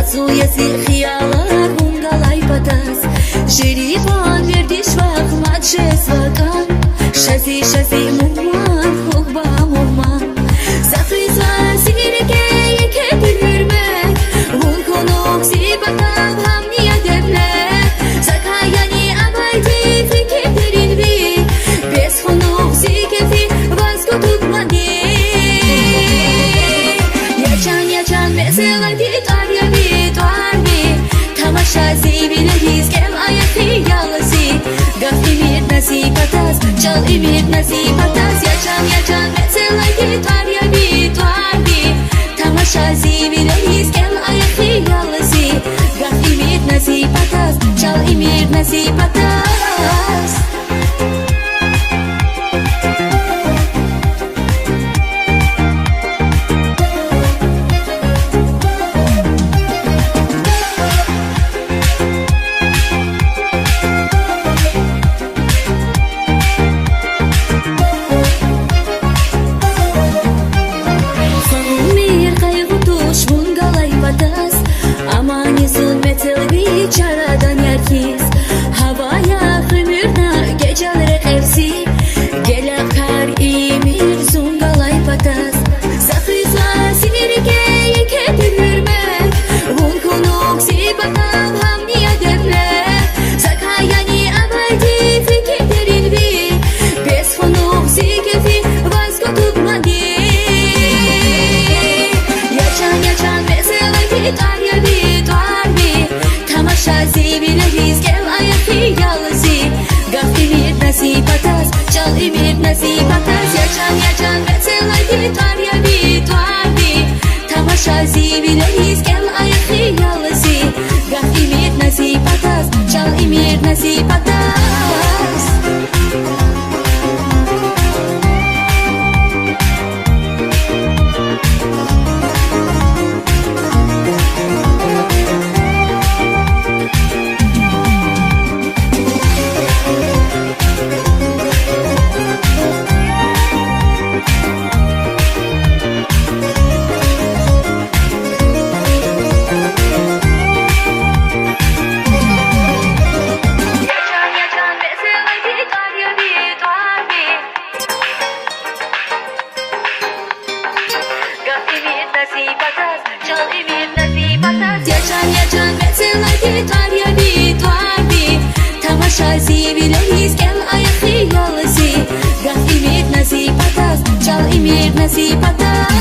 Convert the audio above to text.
Tansuye'si хиялар bungalay patas Jeriban verdiş vakmat şesvakan Şasi muman hukba muman Safrizva sirke yeke bilirmek Vun konuk sibatam hamniya devle Zakayani abaydi fikirlerin bi Bes konuk sikefi vazgotuk mani Yaşan mesela gitar ya bitvar mi Tamaşa zibileriz kem ayak hiyalası Gaf imir nasip atas Çal imir nasip atas Yaşan mesela gitar ya bitvar mi Tamaşa zibileriz kem ayak hiyalası Gaf imir nasip atas Çal imir nasip atas Çaradan yerkiz havaya hümürna geceleri evsi Gelak kar imir zungalay patas Zafrizva sinirge yeke dürürmek Vun konuk sibatam hamniya devle Zakayani abaydi fikirlerin bi Bes konuk sikefi vazgotuk mani Yaşan mesela gitar ya bitvar mi Tamaşa zibileriz kem ayak hiyalası Gaf imir nasip atas Çal imir nasip atas Yaşan mesela gitar ya bitvar mi Tamaşa zibileriz kem ayak hiyalası Gaf imir nasip atas Çal imir nasip atas Yaşan mesela gitar ya bitvar mi Tamaşa zibileriz kem ayak hiyalası Gaf imir nasip atas Çal imir nasip atas